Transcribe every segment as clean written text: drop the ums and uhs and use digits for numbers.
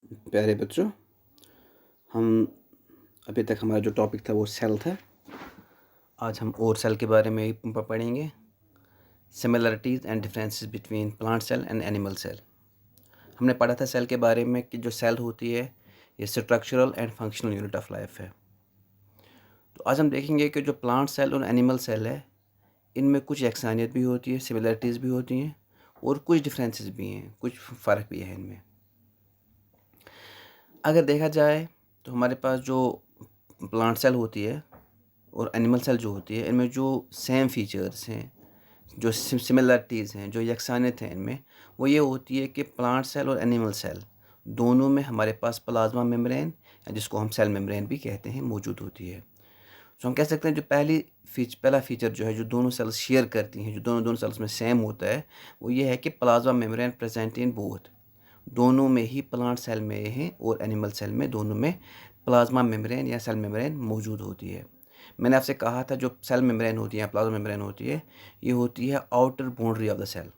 प्यारे बच्चों, हम अभी तक हमारा जो टॉपिक था वो सेल था। आज हम और सेल के बारे में ही पढ़ेंगे। Similarities and differences between plant cell and animal cell. हमने पढ़ा था सेल के बारे में कि जो सेल होती है ये structural and functional unit of life है। तो आज हम देखेंगे कि जो प्लांट सेल और एनिमल सेल है इनमें कुछ यकसानियत भी होती है, सिमिलरिटीज़ भी होती हैं और कुछ डिफरेंसेस भी हैं, कुछ फ़र्क भी है इनमें। अगर देखा जाए तो हमारे पास जो प्लांट सेल होती है और एनिमल सेल जो होती है इनमें जो सेम फीचर्स हैं, जो सिमिलरिटीज़ हैं, जो यकसानियत हैं इनमें, वो ये होती है कि प्लांट सेल और एनिमल सेल दोनों में हमारे पास प्लाज्मा मेम्ब्रेन या जिसको हम सेल मेम्ब्रेन भी कहते हैं मौजूद होती है। तो हम कह सकते हैं जो पहला फीचर जो है जो दोनों सेल्स शेयर करती हैं, जो दोनों सेल्स में सेम होता है, वो ये है कि plasma membrane present in both. दोनों में ही प्लांट सेल में है और एनिमल सेल में दोनों में प्लाज्मा मेम्ब्रेन या सेल मेम्ब्रेन मौजूद होती है। मैंने आपसे कहा था जो सेल मेम्ब्रेन होती है, प्लाज्मा मेम्ब्रेन होती है, ये होती है outer boundary of the cell,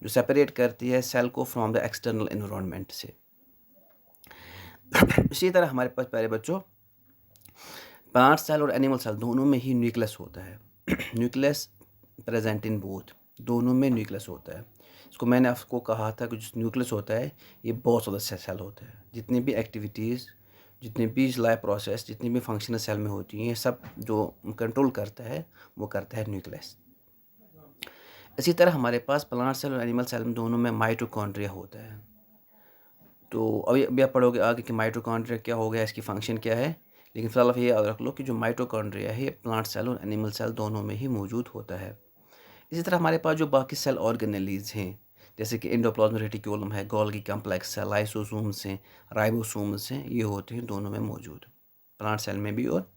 जो सेपरेट करती है सेल को फ्रॉम द एक्सटर्नल एनवायरनमेंट से। इसी तरह हमारे पास प्यारे बच्चों प्लांट सेल और एनिमल सेल दोनों में ही न्यूक्लियस होता है। न्यूक्लियस प्रेजेंट इन बोथ, दोनों में न्यूक्लियस होता है। इसको मैंने आपको कहा था कि जो न्यूक्लियस होता है ये बहुत ज़्यादा सेल होता है। जितनी भी एक्टिविटीज़, जितनी भी लाइफ प्रोसेस, जितनी भी फंक्शनल सेल में होती हैं, सब जो कंट्रोल करता है वो करता है न्यूक्लियस। इसी तरह हमारे पास प्लांट सेल और एनिमल सेल में दोनों में माइटोकॉन्ड्रिया होता है। तो अभी आप पढ़ोगे आगे कि माइटोकॉन्ड्रिया क्या हो गया, इसकी फंक्शन क्या है, लेकिन फिलहाल आप ये याद रख लो कि जो माइटोकॉन्ड्रिया है प्लांट सेल और एनिमल सेल दोनों में ही मौजूद होता है। इसी तरह हमारे पास जो बाकी सेल ऑर्गेनेलीज हैं, जैसे कि एंडोप्लाज्मिक रेटिक्यूलम है, गोल्गी कॉम्प्लेक्स है, लाइसोसोम्स हैं, राइबोसोम्स हैं, ये होते हैं दोनों में मौजूद, प्लांट सेल में भी और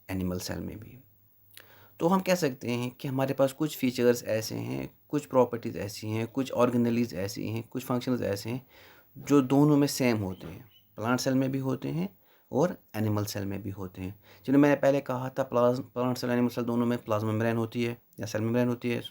एनिमल सेल में भी। तो हम कह सकते हैं कि हमारे पास कुछ फीचर्स ऐसे हैं, कुछ प्रॉपर्टीज़ ऐसी हैं, कुछ ऑर्गेनेलीज ऐसी हैं, कुछ फंक्शंस ऐसे हैं जो दोनों में सेम होते हैं, प्लांट सेल में भी होते हैं और एनिमल सेल में भी होते हैं। जिन्हें मैंने पहले कहा था प्लांट सेल एनिमल सेल दोनों में प्लाज्मा मेम्ब्रेन होती है या सेल मेम्ब्रेन होती है।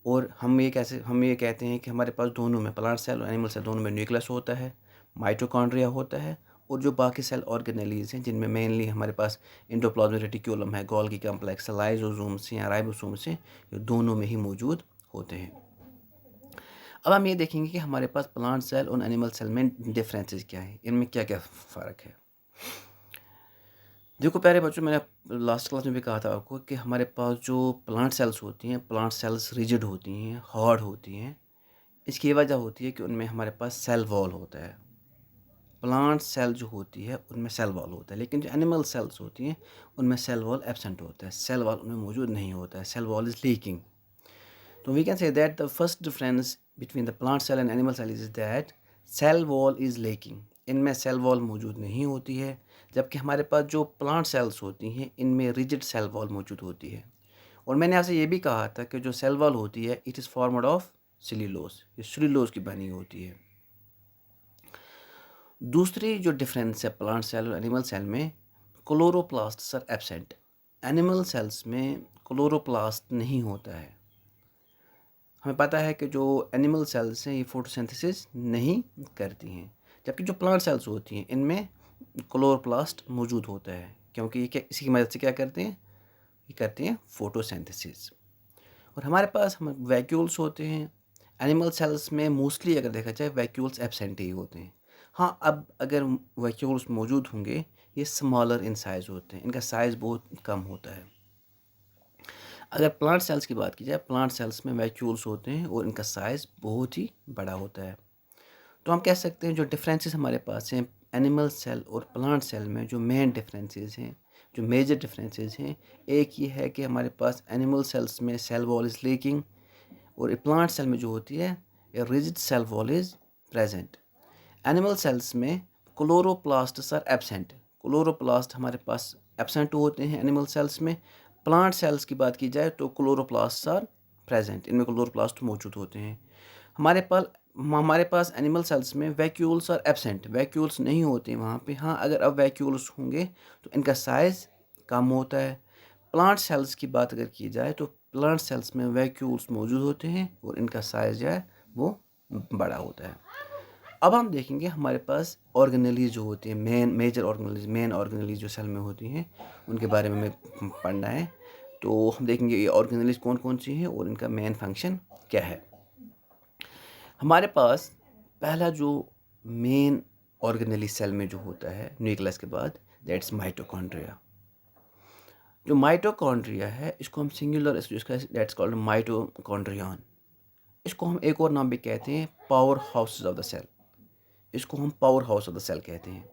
और हम ये कहते हैं कि हमारे पास दोनों में प्लांट सेल और एनिमल सेल दोनों में न्यूक्लियस होता है, माइटोकॉन्ड्रिया होता है और जो बाकी सेल ऑर्गेनेलीज हैं जिनमें मेनली हमारे पास एंडोप्लाज्मिक रेटिक्यूलम है, गोल्गी कॉम्प्लेक्स है, लाइसोसोम्स हैं या राइबोसोम्स हैं, ये दोनों में ही मौजूद होते हैं। अब हम ये देखेंगे कि हमारे पास प्लांट सेल और एनिमल सेल में डिफरेंसेस क्या है, इनमें क्या क्या फ़र्क है। देखो प्यारे बच्चों, मैंने लास्ट क्लास में भी कहा था आपको कि हमारे पास जो प्लांट सेल्स होती हैं, प्लांट सेल्स रिजिड होती हैं, हार्ड होती हैं। इसकी वजह होती है कि उनमें हमारे पास सेल वॉल होता है। प्लांट सेल जो होती है उनमें सेल वॉल होता है, लेकिन जो एनिमल सेल्स होती हैं उनमें सेल वॉल एब्सेंट होता है, सेल वॉल उनमें मौजूद नहीं होता है, सेल वॉल इज़ लीकिंग। तो we can say that the first difference between the plant cell and animal cell is that cell wall is lacking. इनमें सेल वॉल मौजूद नहीं होती है, जबकि हमारे पास जो प्लांट सेल्स होती हैं इनमें रिजिड सेल वॉल मौजूद होती है। और मैंने आपसे ये भी कहा था कि जो सेल वॉल होती है it is formed of cellulose, ये सेल्यूलोज की बनी होती है। दूसरी जो डिफरेंस है प्लांट सेल और एनिमल सेल में, chloroplast are absent. Animal cells में क्लोरोप्लास्ट नहीं होता है। हमें पता है कि जो एनिमल सेल्स हैं ये फोटोसिंथेसिस नहीं करती हैं, जबकि जो प्लांट सेल्स होती हैं इनमें क्लोरोप्लास्ट मौजूद होता है, क्योंकि ये क्या इसी की मदद से क्या करते हैं, ये करते हैं फोटोसिंथेसिस। और हमारे पास हम वैक्यूल्स होते हैं। एनिमल सेल्स में मोस्टली अगर देखा जाए वैक्यूल्स एब्सेंट ही होते हैं। हाँ, अब अगर वैक्यूल्स मौजूद होंगे ये स्मॉलर इन साइज़ होते हैं, इनका साइज़ बहुत कम होता है। अगर प्लांट सेल्स की बात की जाए, प्लांट सेल्स में वैक्यूल्स होते हैं और इनका साइज़ बहुत ही बड़ा होता है। तो हम कह सकते हैं जो डिफरेंसेस हमारे पास हैं एनिमल सेल और प्लांट सेल में, जो मेन डिफरेंसेस हैं, जो मेजर डिफरेंसेस हैं, एक ये है कि हमारे पास एनिमल सेल्स में सेल वॉल इज़ लीकिंग और प्लांट सेल में जो होती है a rigid cell wall is present. Animal cells में क्लोरोप्लास्ट्स आर एब्सेंट। क्लोरोप्लास्ट हमारे पास एब्सेंट होते हैं एनिमल सेल्स में। प्लांट सेल्स की बात की जाए तो क्लोरोप्लास्ट आर प्रेजेंट, इनमें क्लोरोप्लास्ट मौजूद होते हैं। हमारे पास एनिमल सेल्स में वैक्यूल्स आर एब्सेंट, वैक्यूल्स नहीं होते हैं वहाँ पे। हाँ, अगर अब वैक्यूल्स होंगे तो इनका साइज़ कम होता है। प्लांट सेल्स की बात अगर की जाए तो प्लांट सेल्स में वैक्यूल्स मौजूद होते हैं और इनका साइज़ जो है वो बड़ा होता है। अब हम देखेंगे हमारे पास ऑर्गेनेलीज जो होती हैं, मेन ऑर्गेनेलीज जो सेल में होती हैं, उनके बारे में हमें पढ़ना है। तो हम देखेंगे ये ऑर्गेनेलीज कौन कौन सी हैं और इनका मेन फंक्शन क्या है। हमारे पास पहला जो मेन ऑर्गेनेली सेल में जो होता है न्यूक्लियस के बाद, दैट्स माइटोकॉन्ड्रिया। जो माइटोकॉन्ड्रिया है इसको हम सिंगुलर, इसका दैट्स कॉल्ड माइटोकॉन्ड्रियन। इसको हम एक और नाम भी कहते हैं power houses of the cell. इसको हम power house of the cell कहते हैं।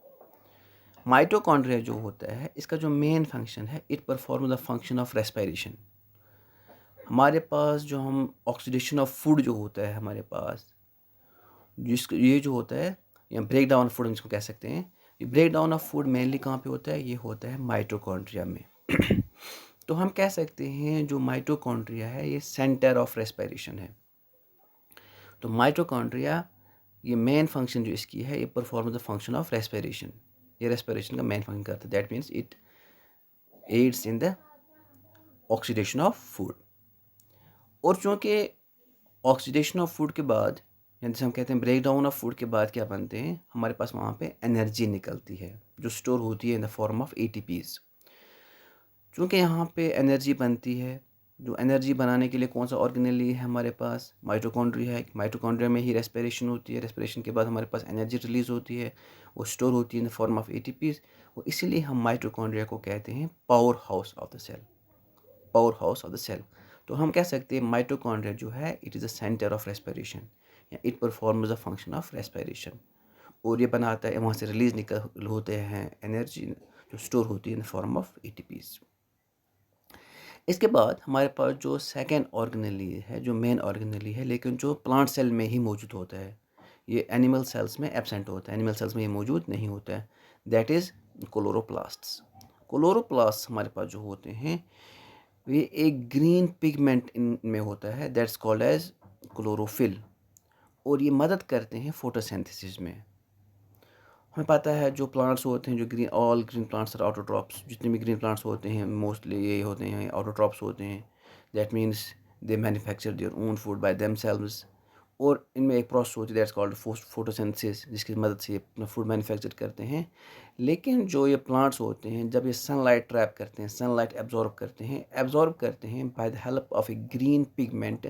माइटोकॉन्ड्रिया जो होता है इसका जो मेन फंक्शन है, it perform the function of respiration. हमारे पास जो हम ऑक्सीडेशन ऑफ फूड जो होता है हमारे पास, ये जो होता है या ब्रेक डाउन ऑफ फूड हम इसको कह सकते हैं, ये break down of food mainly कहाँ पे होता है, ये होता है माइटोकॉन्ड्रिया में। तो हम कह सकते हैं जो माइटोकॉन्ड्रिया है ये सेंटर ऑफ रेस्पिरेशन है। तो माइटोकॉन्ड्रिया ये मेन फंक्शन जो इसकी है, ये perform the function of respiration. ये रेस्पिरेशन का मेन फंक्शन करता है। That means it adds in the oxidation of food. और चूँकि ऑक्सीडेशन ऑफ फूड के बाद, यानी जैसे हम कहते हैं ब्रेक डाउन ऑफ फूड के बाद क्या बनते हैं, हमारे पास वहाँ पे एनर्जी निकलती है जो स्टोर होती है in the form of ATPs। चूँकि यहाँ पे एनर्जी बनती है, जो एनर्जी बनाने के लिए कौन सा ऑर्गेनेली है हमारे पास, माइटोकॉन्ड्रिया है। माइटोकॉन्ड्रिया में ही रेस्पिरेशन होती है, रेस्पिरेशन के बाद हमारे पास एनर्जी रिलीज होती है, वो स्टोर होती है in the form of ATPs। और इसीलिए हम माइटोकॉन्ड्रिया को कहते हैं power house of the cell, power house of the cell. तो हम कह सकते हैं माइटोकॉन्ड्रिया जो है it is the centre of respiration, या it performs the function of respiration. और ये बनाता है, वहाँ से रिलीज निकल होते हैं एनर्जी जो स्टोर होती है in the form of ATPs। इसके बाद हमारे पास जो सेकेंड ऑर्गेनेली है, जो मेन ऑर्गेनेली है, लेकिन जो प्लांट सेल में ही मौजूद होता है, ये एनिमल सेल्स में एब्सेंट होता है, एनिमल सेल्स में ये मौजूद नहीं होता है। That is chloroplasts. क्लोरोप्लास्ट हमारे पास जो होते हैं ये एक ग्रीन पिगमेंट इनमें होता है, दैट्स कॉल्ड एज क्लोरोफिल। और ये मदद करते हैं फोटोसिंथेसिस में। हमें पता है जो प्लांट्स होते हैं, जो all green plants are autotrophs. जितने भी ग्रीन प्लांट्स होते हैं मोस्टली ये होते हैं ऑटोट्रॉप्स होते हैं। That means they manufacture their own food by themselves. और इनमें एक प्रोसेस होती है दैट्स कॉल्ड फोटोसिंथेसिस, जिसकी मदद से ये अपना फूड मैन्युफैक्चर करते हैं। लेकिन जो ये प्लांट्स होते हैं जब ये सनलाइट ट्रैप करते हैं, सनलाइट एब्जॉर्ब करते हैं by the help of a green pigment,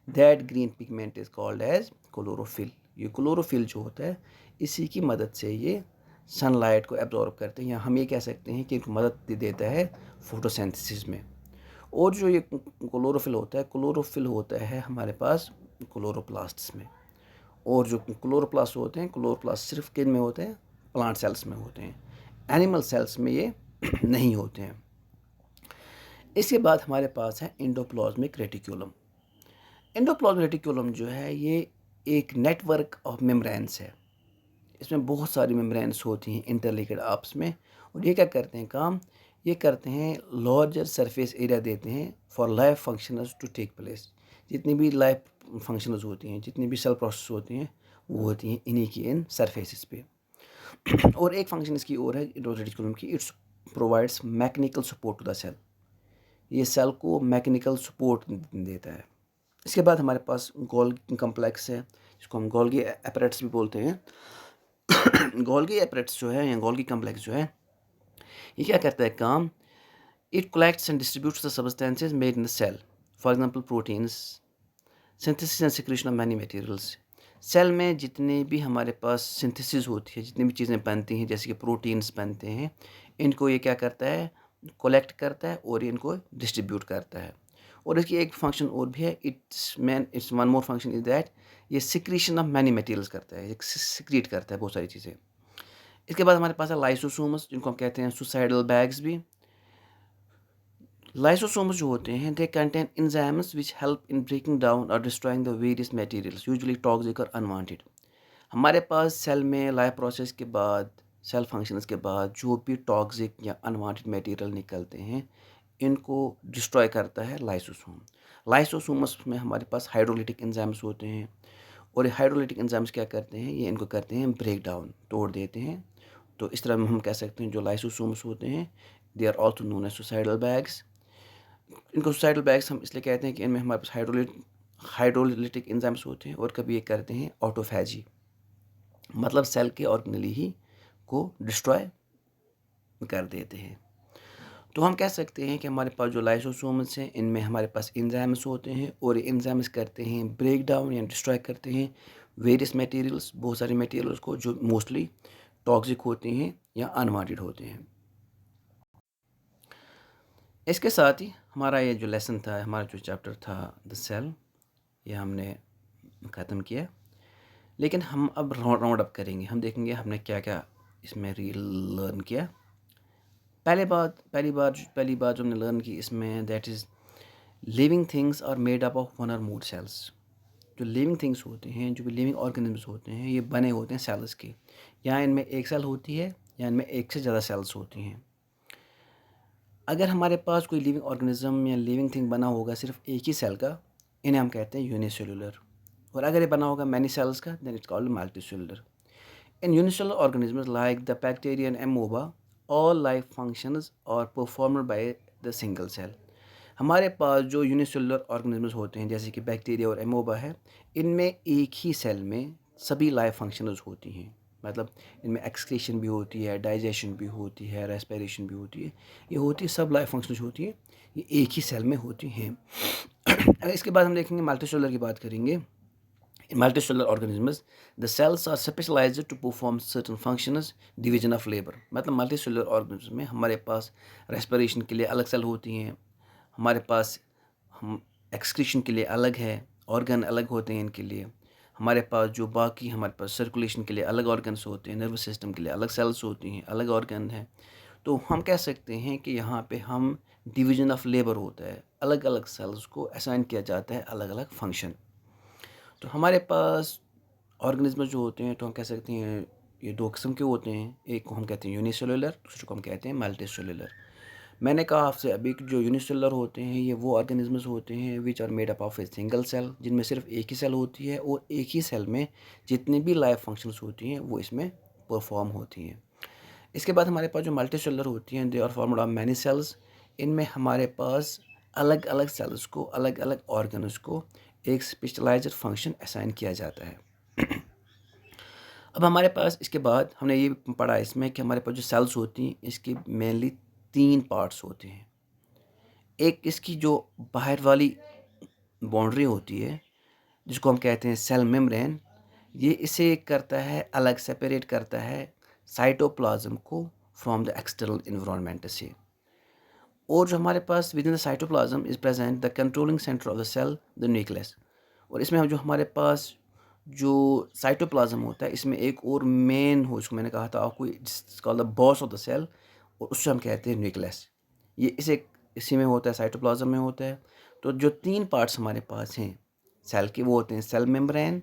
that green pigment is called as chlorophyll. ये क्लोरोफिल जो होता है इसी की मदद से ये सनलाइट को एब्जॉर्ब करते हैं, या हम ये कह सकते हैं कि मदद देता है फोटोसिंथेसिस में। और जो ये क्लोरोफिल होता है हमारे पास क्लोरोप्लास्ट्स में। और जो क्लोरोप्लास्ट होते हैं, क्लोरोप्लास्ट सिर्फ किन में होते हैं, प्लांट सेल्स में होते हैं, एनिमल सेल्स में ये नहीं होते हैं। इसके बाद हमारे पास है एंडोप्लाज्मिक रेटिक्यूलम। एंडोप्लाज्मिक रेटिक्यूलम जो है ये एक नेटवर्क ऑफ मेम्ब्रेन्स है। इसमें बहुत सारी मेम्ब्रेन्स होती हैं इंटरलिंक्ड आपस में। और ये क्या करते हैं काम, ये करते हैं लार्जर सरफेस एरिया देते हैं for life functions to take place. जितनी भी लाइफ फंक्शंस होती हैं, जितनी भी सेल प्रोसेस होती हैं, वो होती हैं इन्हीं की इन सरफेसिस पे। और एक फंक्शन इसकी और है रेटिकुलम की, it's provides mechanical support to the cell. ये सेल को मैकेनिकल सपोर्ट देता है। इसके बाद हमारे पास गोल्गी कम्प्लेक्स है, जिसको हम गोल्गी एपरेट्स भी बोलते हैं। गोल्गी एपरेट्स जो है या गोल्गी कम्प्लेक्स जो है, ये क्या करता है काम, it collects and distributes the substances made in the cell, for example proteins, synthesis and secretion of many materials. Cell में जितने भी हमारे पास सिंथेसिस होती है, जितनी भी चीज़ें बनती हैं, जैसे कि प्रोटीन्स बनते हैं, इनको ये क्या करता है, कलेक्ट करता है और ये इनको डिस्ट्रीब्यूट करता है। और इसकी एक फंक्शन और भी है, it's one more function is that ये सिक्रीशन ऑफ मैनी मटेरियल्स करता है, सिक्रीट करता है बहुत सारी चीज़ें। इसके बाद हमारे पास है लाइसोसोम्स, जिनको हम कहते हैं सुसाइडल बैग्स भी। लाइसोसोम्स जो होते हैं they contain enzymes which help in breaking down और destroying the various materials usually toxic और अनवांटेड। हमारे पास सेल में लाइफ प्रोसेस के बाद, सेल फंक्शंस के बाद जो भी टॉक्सिक या अनवांटेड मटेरियल निकलते हैं, इनको डिस्ट्रॉय करता है लाइसोसोम। लाइसोसोम्स में हमारे पास हाइड्रोलिटिक एंजाइम्स होते हैं। और हाइड्रोलिटिक एंजाइम्स क्या करते हैं, ये इनको करते हैं ब्रेक डाउन, तोड़ देते हैं। तो इस तरह हम कह सकते हैं जो लाइसोसोम्स होते हैं they are also known as suicidal bags. इनको सुसाइडल बैग्स हम इसलिए कहते हैं कि इनमें हमारे पास हाइड्रोलिटिक एंजाइम्स होते हैं और कभी ये करते हैं ऑटोफैजी। मतलब सेल के ऑर्गेनेली ही को डिस्ट्रॉय कर देते हैं। तो हम कह सकते हैं कि हमारे पास जो लाइसोसोम्स हैं इनमें हमारे पास एंजाइम्स होते हैं और एंजाइम्स करते हैं ब्रेक डाउन या डिस्ट्रॉय करते हैं वेरियस मटेरियल्स, बहुत सारे मटेरियल्स को जो मोस्टली टॉक्सिक होते हैं या अनवांटेड होते हैं। इसके साथ ही हमारा ये जो लेसन था, हमारा जो चैप्टर था द सेल, ये हमने ख़त्म किया। लेकिन हम अब राउंड अप करेंगे, हम देखेंगे हमने क्या क्या इसमें लर्न किया। पहली बात जो हमने लर्न की इसमें, that is living things are made up of one और मोर सेल्स। जो लिविंग थिंग्स होते हैं, जो भी लिविंग ऑर्गेनिम्स होते हैं, ये बने होते हैं सेल्स के। या इनमें एक सेल होती है या इनमें एक से ज़्यादा सेल्स होती हैं। अगर हमारे पास कोई लिविंग ऑर्गेनिज्म या लिविंग थिंग बना होगा सिर्फ एक ही सेल का, इन्हें हम कहते हैं यूनिसेलुलर। और अगर ये बना होगा मैनी सेल्स का, then it's called multicellular. In unicellular organisms like the bacteria and amoeba, all life functions are performed by the single cell. हमारे पास जो यूनिसेलुलर ऑर्गेनिजम्स होते हैं जैसे कि बैक्टीरिया और एमोबा है, इनमें एक ही सेल में सभी लाइफ फंक्शंस होती हैं। मतलब इनमें एक्सक्रीशन भी होती है, डाइजेशन भी होती है, रेस्पिरेशन भी होती है, ये होती है, सब लाइफ फंक्शंस होती हैं, ये एक ही सेल में होती हैं। इसके बाद हम देखेंगे मल्टीसेलुलर की बात करेंगे। In multicellular organisms, the cells are specialized to perform certain functions, division of labor. मतलब मल्टीसेलुलर ऑर्गेनिज्म में हमारे पास रेस्पिरेशन के लिए अलग सेल होती हैं, हमारे पास हम एक्सक्रीशन के लिए अलग है, ऑर्गन अलग होते हैं इनके लिए, हमारे पास जो बाकी हमारे पास सर्कुलेशन के लिए अलग ऑर्गन्स होते हैं, नर्वस सिस्टम के लिए अलग सेल्स होती हैं, अलग ऑर्गन है। तो हम कह सकते हैं कि यहाँ पे हम डिवीजन ऑफ लेबर होता है, अलग अलग सेल्स को असाइन किया जाता है अलग अलग फंक्शन। तो हमारे पास ऑर्गेनिज्म जो होते हैं तो हम कह सकते हैं ये दो किस्म के होते हैं, एक को हम कहते हैं यूनिसेलुलर, दूसरे को हम कहते हैं मल्टीसेलुलर। मैंने कहा आपसे अभी कि जो यूनिसेलुलर होते हैं ये वो ऑर्गेनिजम्स होते हैं which are made up of a single cell, जिनमें सिर्फ एक ही सेल होती है और एक ही सेल में जितनी भी लाइफ फंक्शंस होती हैं वो इसमें परफॉर्म होती हैं। इसके बाद हमारे पास जो मल्टीसेलुलर होती हैं, they are formed of many cells. इनमें हमारे पास अलग अलग सेल्स को, अलग अलग ऑर्गन्स को एक स्पेशलाइज्ड फंक्शन असाइन किया जाता है। अब हमारे पास इसके बाद हमने ये पढ़ा इसमें कि हमारे पास जो सेल्स होती हैं इसकी मेनली 3 पार्ट्स होते हैं। एक इसकी जो बाहर वाली बाउंड्री होती है जिसको हम कहते हैं सेल मेम्ब्रेन, ये इसे करता है अलग, सेपरेट करता है साइटोप्लाज्म को फ्रॉम द एक्सटर्नल इन्वायरमेंट से। और जो हमारे पास within the cytoplasm is present the controlling centre of the cell, the nucleus. और इसमें हम जो हमारे पास जो साइटोप्लाज्म होता है इसमें एक और मेन हो, जिसको मैंने कहा था आपको, called the boss of the cell, और उससे हम कहते हैं न्यूक्लियस। ये इसी में होता है, साइटोप्लाज्म में होता है। तो जो 3 पार्ट्स हमारे पास हैं सेल के वो होते हैं सेल मेम्ब्रेन,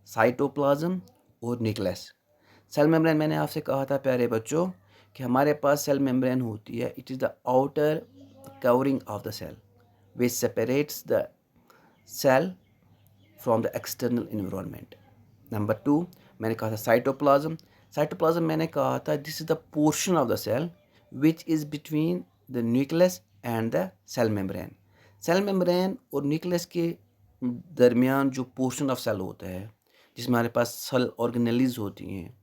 साइटोप्लाज्म और न्यूक्लियस। सेल मेम्ब्रेन मैंने आपसे कहा था प्यारे बच्चों कि हमारे पास सेल मेम्ब्रेन होती है, it is the outer covering of the cell which separates the cell from the external environment. Number 2 मैंने कहा था साइटोप्लाज्म। साइटोप्लाज्म मैंने कहा था this is the portion of the cell which is between the nucleus and the cell membrane. Cell membrane और nucleus के दरमियान जो पोर्शन ऑफ सेल होता है जिसमें हमारे पास सेल ऑर्गेनेलीज होती हैं,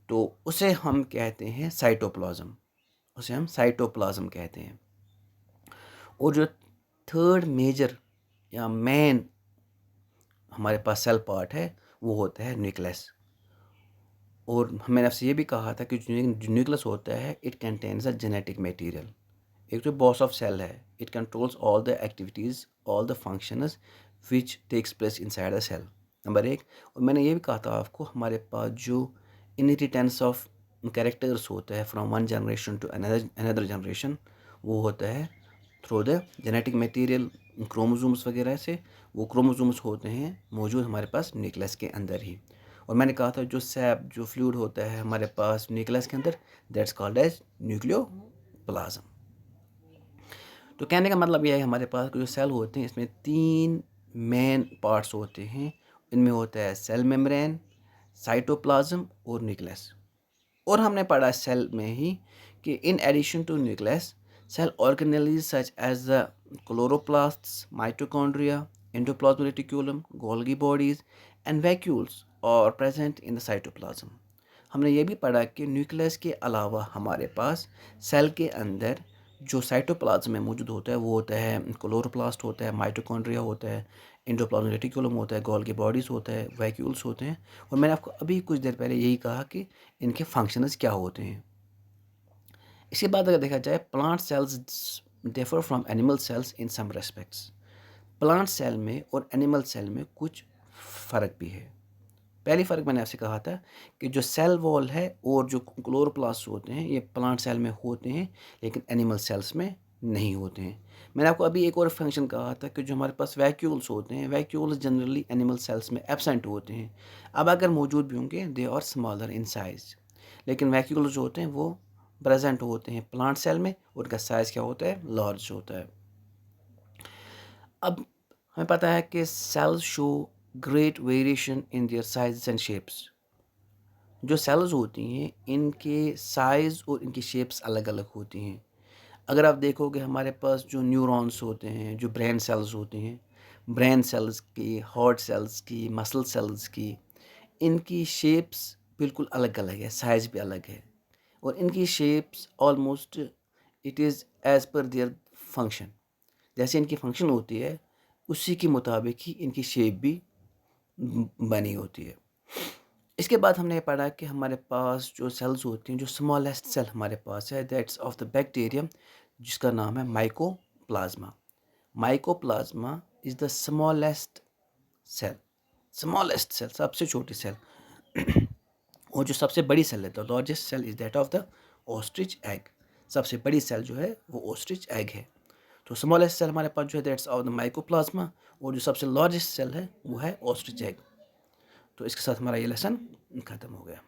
तो उसे हम कहते हैं साइटोप्लाज्म, उसे हम साइटोप्लाज्म कहते हैं। और जो थर्ड मेजर या मेन हमारे पास सेल पार्ट है वो होता है न्यूक्लियस। और मैंने आपसे ये भी कहा था कि जो न्यूक्लियस होता है it contains a genetic material. एक जो बॉस ऑफ सेल है it controls all the activities, all the functions which takes place inside the cell, number 1। और मैंने ये भी कहा था आपको हमारे पास जो इनहेरिटेंस ऑफ कैरेक्टर्स होता है from one generation to another generation, वो होता है through the genetic material, chromosomes वगैरह से। वो क्रोमोसोम्स होते हैं मौजूद हमारे पास न्यूक्लियस के अंदर ही। और मैंने कहा था जो सैप, जो फ्लूइड होता है हमारे पास न्यूक्लियस के अंदर, दैट्स कॉल्ड एज न्यूक्लियोप्लाज्म। तो कहने का मतलब यह है हमारे पास जो सेल होते हैं इसमें 3 मेन पार्ट्स होते हैं। इनमें होता है सेल मेम्ब्रेन, साइटोप्लाज्म और न्यूक्लियस। और हमने पढ़ा सेल में ही कि in addition to nucleus cell organelles such as the chloroplasts, mitochondria, endoplasmic reticulum, Golgi bodies, and vacuoles और प्रेजेंट इन द साइटोप्लाज्म। हमने ये भी पढ़ा कि न्यूक्लियस के अलावा हमारे पास सेल के अंदर जो साइटोप्लाज्म में मौजूद होता है वो होता है क्लोरोप्लास्ट होता है, माइटोकॉन्ड्रिया होता है, एंडोप्लाज्मिक रेटिकुलम होता है, गोल्गी बॉडीज़ होता है, वैक्यूल्स होते हैं। और मैंने आपको अभी कुछ देर पहले यही कहा कि इनके फंक्शंस क्या होते हैं। इसके बाद अगर देखा जाए, plant cells differ from animal cells in some respects. Plant cell में और एनिमल सेल में कुछ फ़र्क भी है। पहली फ़र्क मैंने आपसे कहा था कि जो सेल वॉल है और जो क्लोरोप्लास्ट होते हैं ये प्लांट सेल में होते हैं, लेकिन एनिमल सेल्स में नहीं होते हैं। मैंने आपको अभी एक और फंक्शन कहा था कि जो हमारे पास वैक्यूल्स होते हैं, वैक्यूल्स जनरली एनिमल सेल्स में एब्सेंट होते हैं। अब अगर मौजूद भी होंगे they are smaller in size, लेकिन वैक्यूल्स जो होते हैं वो प्रेजेंट होते हैं प्लांट सेल में, उनका साइज़ क्या होता है, लार्ज होता है। अब हमें पता है कि cells show great variation in their size and shapes. जो सेल्स होती हैं इनके साइज़ और इनकी शेप्स अलग अलग होती हैं। अगर आप देखोगे हमारे पास जो न्यूरॉन्स होते हैं, जो ब्रेन सेल्स होते हैं, ब्रेन सेल्स की, हार्ट सेल्स की, मसल सेल्स की, इनकी शेप्स बिल्कुल अलग अलग है, साइज़ भी अलग है। और इनकी shapes almost it is as per their function. जैसे इनकी फंक्शन होती है उसी के मुताबिक ही इनकी शेप भी बनी होती है। इसके बाद हमने ये पढ़ा कि हमारे पास जो सेल्स होती हैं, जो स्मॉलेस्ट सेल हमारे पास है दैट्स ऑफ द बैक्टीरियम, जिसका नाम है mycoplasma. Mycoplasma is the smallest cell, smallest cell, सबसे छोटी सेल। और जो सबसे बड़ी सेल है the largest cell is that of the ostrich egg. सबसे बड़ी सेल जो है वो ऑस्ट्रिच एग है। तो स्मॉलेस्ट सेल हमारे पास जो है दैट्स ऑफ द माइकोप्लाज्मा, और जो सबसे लार्जेस्ट सेल है वो है ऑस्ट्रिच एग। तो इसके साथ हमारा ये लेसन ख़त्म हो गया।